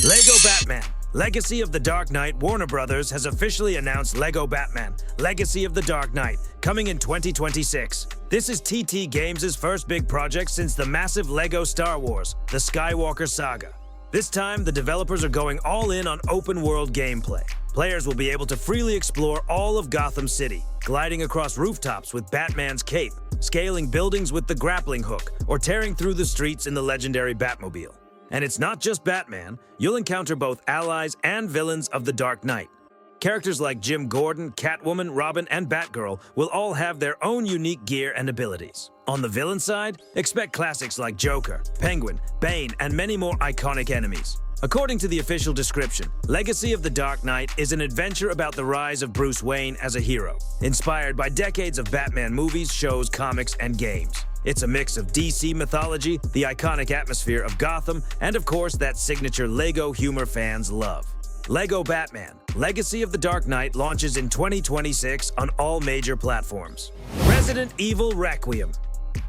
Lego Batman, Legacy of the Dark Knight. Warner Brothers has officially announced Lego Batman, Legacy of the Dark Knight, coming in 2026. This is TT Games' first big project since the massive Lego Star Wars, the Skywalker saga. This time, the developers are going all in on open-world gameplay. Players will be able to freely explore all of Gotham City, gliding across rooftops with Batman's cape, scaling buildings with the grappling hook, or tearing through the streets in the legendary Batmobile. And it's not just Batman, you'll encounter both allies and villains of the Dark Knight. Characters like Jim Gordon, Catwoman, Robin, and Batgirl will all have their own unique gear and abilities. On the villain side, expect classics like Joker, Penguin, Bane, and many more iconic enemies. According to the official description, Legacy of the Dark Knight is an adventure about the rise of Bruce Wayne as a hero, inspired by decades of Batman movies, shows, comics, and games. It's a mix of DC mythology, the iconic atmosphere of Gotham, and of course that signature Lego humor fans love. Lego Batman, Legacy of the Dark Knight launches in 2026 on all major platforms. Resident Evil Requiem.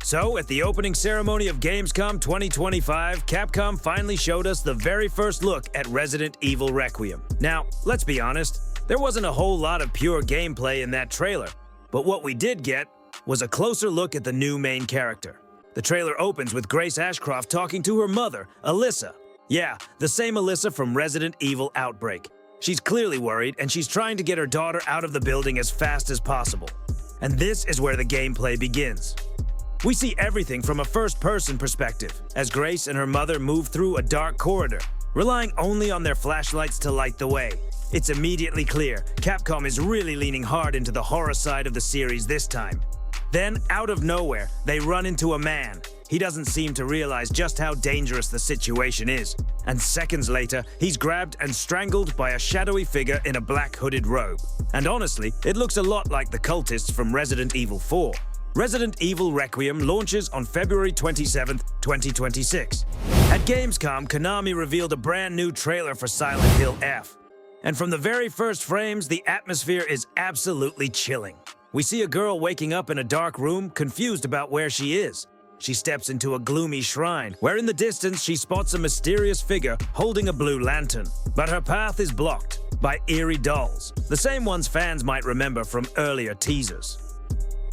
So, at the opening ceremony of Gamescom 2025, Capcom finally showed us the very first look at Resident Evil Requiem. Now, let's be honest, there wasn't a whole lot of pure gameplay in that trailer, but what we did get was a closer look at the new main character. The trailer opens with Grace Ashcroft talking to her mother, Alyssa. Yeah, the same Alyssa from Resident Evil Outbreak. She's clearly worried, and she's trying to get her daughter out of the building as fast as possible. And this is where the gameplay begins. We see everything from a first-person perspective, as Grace and her mother move through a dark corridor, relying only on their flashlights to light the way. It's immediately clear Capcom is really leaning hard into the horror side of the series this time. Then, out of nowhere, they run into a man. He doesn't seem to realize just how dangerous the situation is, and seconds later, he's grabbed and strangled by a shadowy figure in a black hooded robe. And honestly, it looks a lot like the cultists from Resident Evil 4. Resident Evil Requiem launches on February 27, 2026. At Gamescom, Konami revealed a brand new trailer for Silent Hill F. And from the very first frames, the atmosphere is absolutely chilling. We see a girl waking up in a dark room, confused about where she is. She steps into a gloomy shrine, where in the distance she spots a mysterious figure holding a blue lantern. But her path is blocked by eerie dolls, the same ones fans might remember from earlier teasers.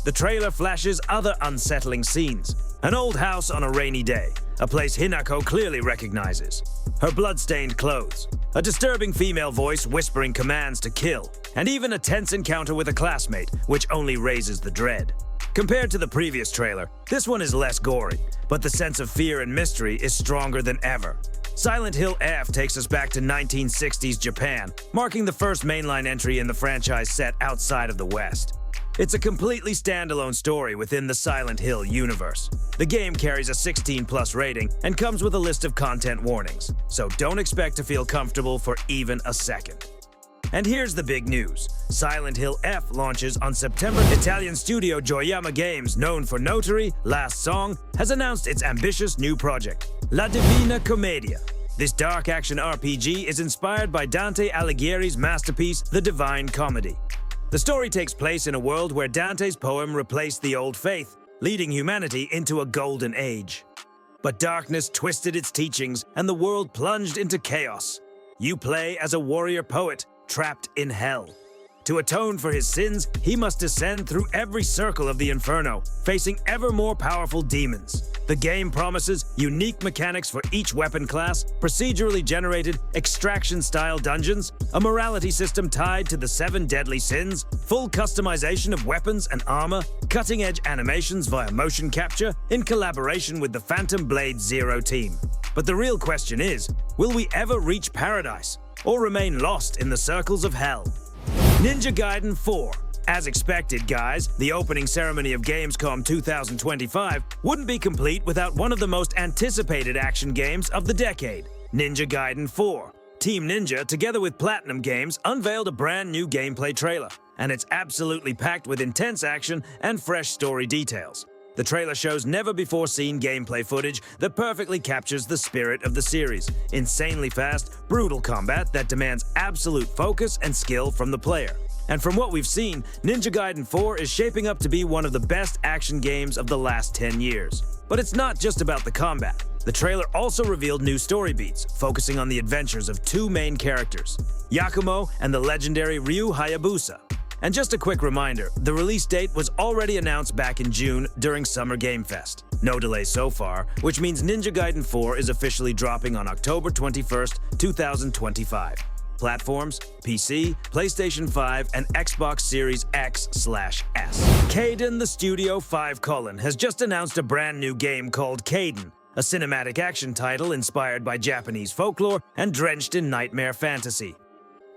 The trailer flashes other unsettling scenes. An old house on a rainy day, a place Hinako clearly recognizes. Her blood-stained clothes, a disturbing female voice whispering commands to kill, and even a tense encounter with a classmate, which only raises the dread. Compared to the previous trailer, this one is less gory, but the sense of fear and mystery is stronger than ever. Silent Hill F takes us back to 1960s Japan, marking the first mainline entry in the franchise set outside of the West. It's a completely standalone story within the Silent Hill universe. The game carries a 16+ rating and comes with a list of content warnings, so don't expect to feel comfortable for even a second. And here's the big news. Silent Hill F launches on September. Italian studio Gioiama Games, known for Notary, Last Song, has announced its ambitious new project, La Divina Commedia. This dark action RPG is inspired by Dante Alighieri's masterpiece, The Divine Comedy. The story takes place in a world where Dante's poem replaced the old faith, leading humanity into a golden age. But darkness twisted its teachings, and the world plunged into chaos. You play as a warrior poet, trapped in hell. To atone for his sins, he must descend through every circle of the Inferno, facing ever more powerful demons. The game promises unique mechanics for each weapon class, procedurally generated, extraction-style dungeons, a morality system tied to the 7 deadly sins, full customization of weapons and armor, cutting-edge animations via motion capture in collaboration with the Phantom Blade Zero team. But the real question is, will we ever reach paradise, or remain lost in the circles of hell? Ninja Gaiden 4. As expected, guys, the opening ceremony of Gamescom 2025 wouldn't be complete without one of the most anticipated action games of the decade, Ninja Gaiden 4. Team Ninja, together with Platinum Games, unveiled a brand new gameplay trailer, and it's absolutely packed with intense action and fresh story details. The trailer shows never-before-seen gameplay footage that perfectly captures the spirit of the series. Insanely fast, brutal combat that demands absolute focus and skill from the player. And from what we've seen, Ninja Gaiden 4 is shaping up to be one of the best action games of the last 10 years. But it's not just about the combat. The trailer also revealed new story beats, focusing on the adventures of two main characters, Yakumo and the legendary Ryu Hayabusa. And just a quick reminder, the release date was already announced back in June during Summer Game Fest. No delay so far, which means Ninja Gaiden 4 is officially dropping on October 21st, 2025. Platforms, PC, PlayStation 5, and Xbox Series X/S. Kaiden the Studio 5: has just announced a brand new game called Kaiden, a cinematic action title inspired by Japanese folklore and drenched in nightmare fantasy.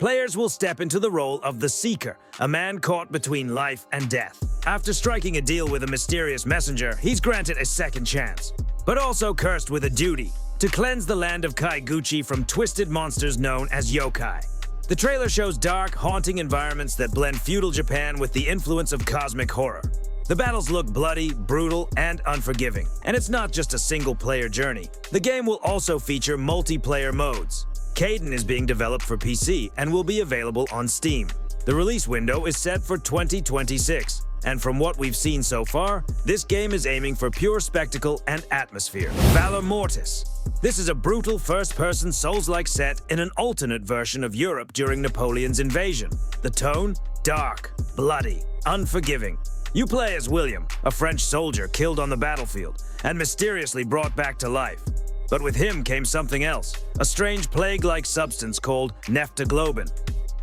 Players will step into the role of the Seeker, a man caught between life and death. After striking a deal with a mysterious messenger, he's granted a second chance, but also cursed with a duty to cleanse the land of Kaiguchi from twisted monsters known as yokai. The trailer shows dark, haunting environments that blend feudal Japan with the influence of cosmic horror. The battles look bloody, brutal, and unforgiving, and it's not just a single-player journey. The game will also feature multiplayer modes. Kaiden is being developed for PC and will be available on Steam. The release window is set for 2026, and from what we've seen so far, this game is aiming for pure spectacle and atmosphere. Valor Mortis. This is a brutal first-person Souls-like set in an alternate version of Europe during Napoleon's invasion. The tone? Dark, bloody, unforgiving. You play as William, a French soldier killed on the battlefield and mysteriously brought back to life. But with him came something else, a strange plague-like substance called neptoglobin.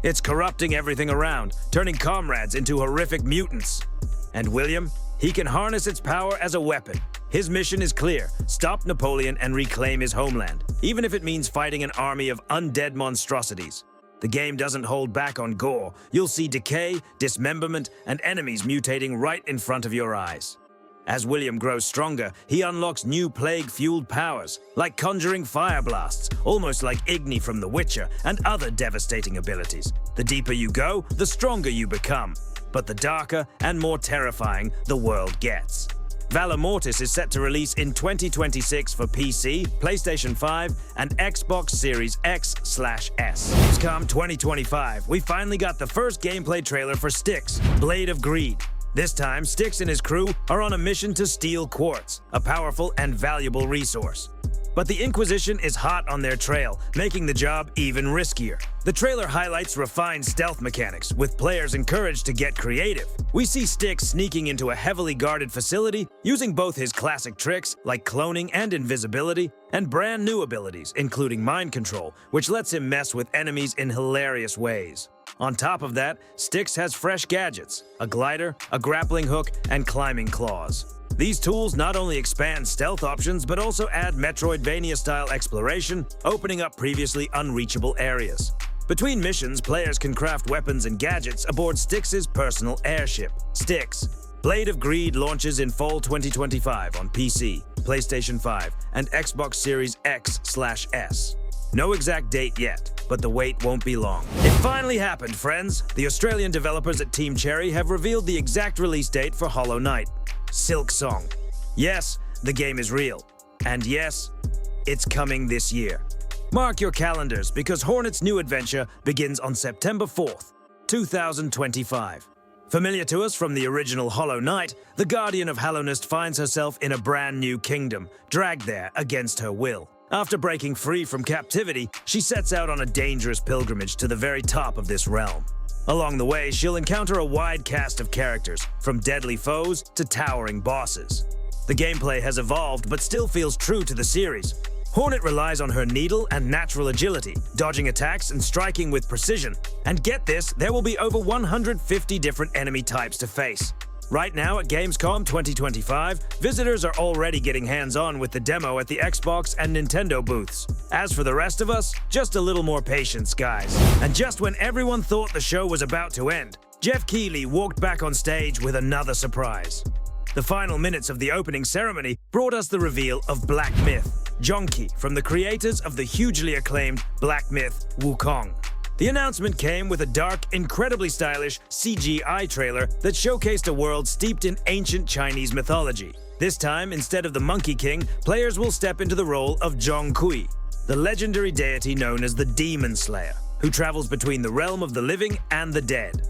It's corrupting everything around, turning comrades into horrific mutants. And William? He can harness its power as a weapon. His mission is clear: stop Napoleon and reclaim his homeland, even if it means fighting an army of undead monstrosities. The game doesn't hold back on gore. You'll see decay, dismemberment, and enemies mutating right in front of your eyes. As William grows stronger, he unlocks new plague-fueled powers, like conjuring fire blasts, almost like Igni from The Witcher, and other devastating abilities. The deeper you go, the stronger you become. But the darker and more terrifying the world gets. Valor Mortis is set to release in 2026 for PC, PlayStation 5, and Xbox Series X/S. Gamescom 2025, we finally got the first gameplay trailer for Styx, Blade of Greed. This time, Styx and his crew are on a mission to steal quartz, a powerful and valuable resource. But the Inquisition is hot on their trail, making the job even riskier. The trailer highlights refined stealth mechanics, with players encouraged to get creative. We see Styx sneaking into a heavily guarded facility, using both his classic tricks, like cloning and invisibility, and brand new abilities, including mind control, which lets him mess with enemies in hilarious ways. On top of that, Styx has fresh gadgets, a glider, a grappling hook, and climbing claws. These tools not only expand stealth options, but also add Metroidvania-style exploration, opening up previously unreachable areas. Between missions, players can craft weapons and gadgets aboard Styx's personal airship. Styx, Blade of Greed launches in fall 2025 on PC, PlayStation 5, and Xbox Series X/S. No exact date yet, but the wait won't be long. It finally happened, friends! The Australian developers at Team Cherry have revealed the exact release date for Hollow Knight, Silksong. Yes, the game is real. And yes, it's coming this year. Mark your calendars, because Hornet's new adventure begins on September 4th, 2025. Familiar to us from the original Hollow Knight, the Guardian of Hallownest finds herself in a brand new kingdom, dragged there against her will. After breaking free from captivity, she sets out on a dangerous pilgrimage to the very top of this realm. Along the way, she'll encounter a wide cast of characters, from deadly foes to towering bosses. The gameplay has evolved, but still feels true to the series. Hornet relies on her needle and natural agility, dodging attacks and striking with precision. And get this, there will be over 150 different enemy types to face. Right now at Gamescom 2025, visitors are already getting hands-on with the demo at the Xbox and Nintendo booths. As for the rest of us, just a little more patience, guys. And just when everyone thought the show was about to end, Jeff Keighley walked back on stage with another surprise. The final minutes of the opening ceremony brought us the reveal of Black Myth, Jonki, from the creators of the hugely acclaimed Black Myth Wukong. The announcement came with a dark, incredibly stylish CGI trailer that showcased a world steeped in ancient Chinese mythology. This time, instead of the Monkey King, players will step into the role of Zhong Kui, the legendary deity known as the Demon Slayer, who travels between the realm of the living and the dead.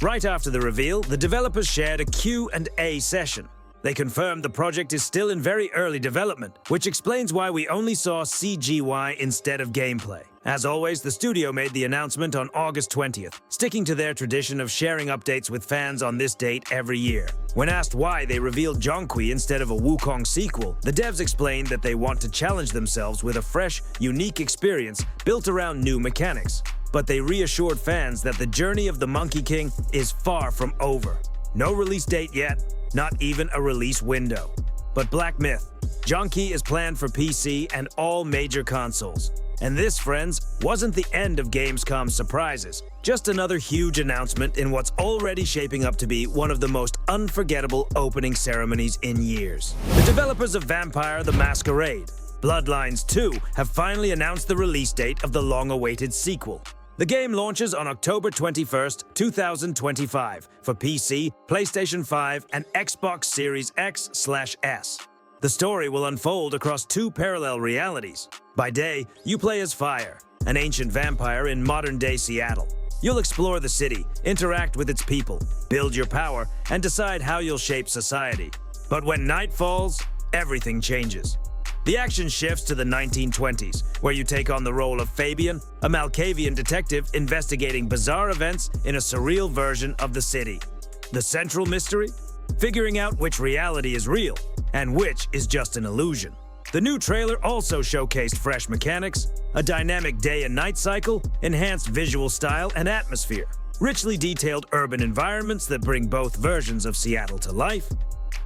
Right after the reveal, the developers shared a Q&A session. They confirmed the project is still in very early development, which explains why we only saw CGI instead of gameplay. As always, the studio made the announcement on August 20th, sticking to their tradition of sharing updates with fans on this date every year. When asked why they revealed Zhongqi instead of a Wukong sequel, the devs explained that they want to challenge themselves with a fresh, unique experience built around new mechanics. But they reassured fans that the journey of the Monkey King is far from over. No release date yet, not even a release window. But Black Myth, Zhongqi is planned for PC and all major consoles. And this, friends, wasn't the end of Gamescom's surprises. Just another huge announcement in what's already shaping up to be one of the most unforgettable opening ceremonies in years. The developers of Vampire: The Masquerade, Bloodlines 2 have finally announced the release date of the long-awaited sequel. The game launches on October 21st, 2025 for PC, PlayStation 5, and Xbox Series X/S. The story will unfold across two parallel realities. By day, you play as Fire, an ancient vampire in modern-day Seattle. You'll explore the city, interact with its people, build your power, and decide how you'll shape society. But when night falls, everything changes. The action shifts to the 1920s, where you take on the role of Fabian, a Malkavian detective investigating bizarre events in a surreal version of the city. The central mystery? Figuring out which reality is real and which is just an illusion. The new trailer also showcased fresh mechanics, a dynamic day and night cycle, enhanced visual style and atmosphere, richly detailed urban environments that bring both versions of Seattle to life.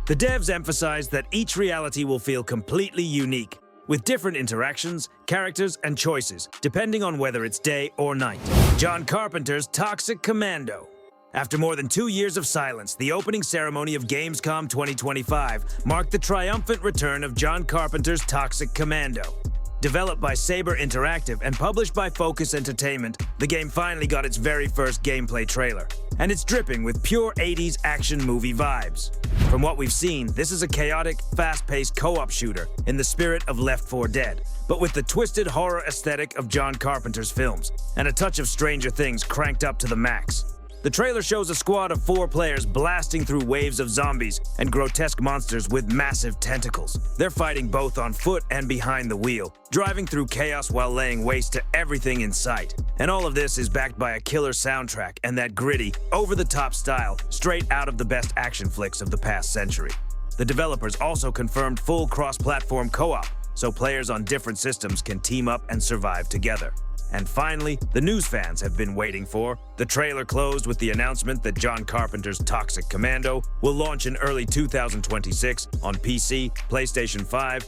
The devs emphasized that each reality will feel completely unique, with different interactions, characters, and choices, depending on whether it's day or night. John Carpenter's Toxic Commando. After more than 2 years of silence, the opening ceremony of Gamescom 2025 marked the triumphant return of John Carpenter's Toxic Commando. Developed by Saber Interactive and published by Focus Entertainment, the game finally got its very first gameplay trailer. And it's dripping with pure 80s action movie vibes. From what we've seen, this is a chaotic, fast-paced co-op shooter in the spirit of Left 4 Dead, but with the twisted horror aesthetic of John Carpenter's films, and a touch of Stranger Things cranked up to the max. The trailer shows a squad of 4 players blasting through waves of zombies and grotesque monsters with massive tentacles. They're fighting both on foot and behind the wheel, driving through chaos while laying waste to everything in sight. And all of this is backed by a killer soundtrack and that gritty, over-the-top style straight out of the best action flicks of the past century. The developers also confirmed full cross-platform co-op, so players on different systems can team up and survive together. And finally, the news fans have been waiting for. The trailer closed with the announcement that John Carpenter's Toxic Commando will launch in early 2026 on PC, PlayStation 5.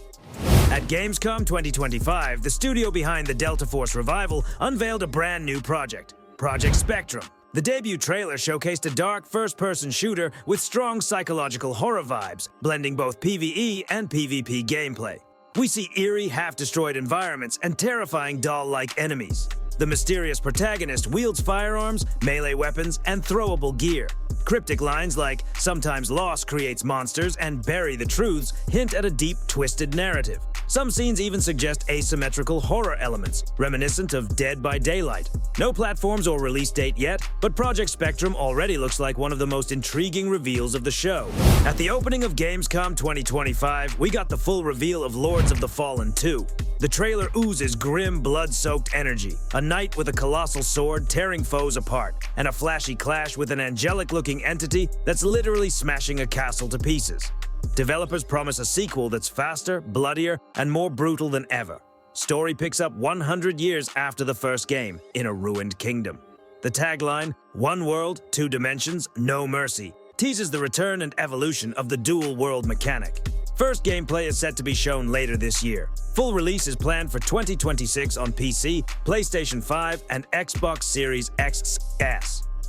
At Gamescom 2025, the studio behind the Delta Force revival unveiled a brand new project, Project Spectrum. The debut trailer showcased a dark first-person shooter with strong psychological horror vibes, blending both PvE and PvP gameplay. We see eerie, half-destroyed environments and terrifying doll-like enemies. The mysterious protagonist wields firearms, melee weapons, and throwable gear. Cryptic lines like "sometimes loss creates monsters" and "bury the truths" hint at a deep, twisted narrative. Some scenes even suggest asymmetrical horror elements, reminiscent of Dead by Daylight. No platforms or release date yet, but Project Spectrum already looks like one of the most intriguing reveals of the show. At the opening of Gamescom 2025, we got the full reveal of Lords of the Fallen 2. The trailer oozes grim, blood-soaked energy, a knight with a colossal sword tearing foes apart, and a flashy clash with an angelic-looking entity that's literally smashing a castle to pieces. Developers promise a sequel that's faster, bloodier, and more brutal than ever. Story picks up 100 years after the first game, in a ruined kingdom. The tagline, "One world, 2 dimensions, no mercy," teases the return and evolution of the dual-world mechanic. First gameplay is set to be shown later this year. Full release is planned for 2026 on PC, PlayStation 5, and Xbox Series X/S.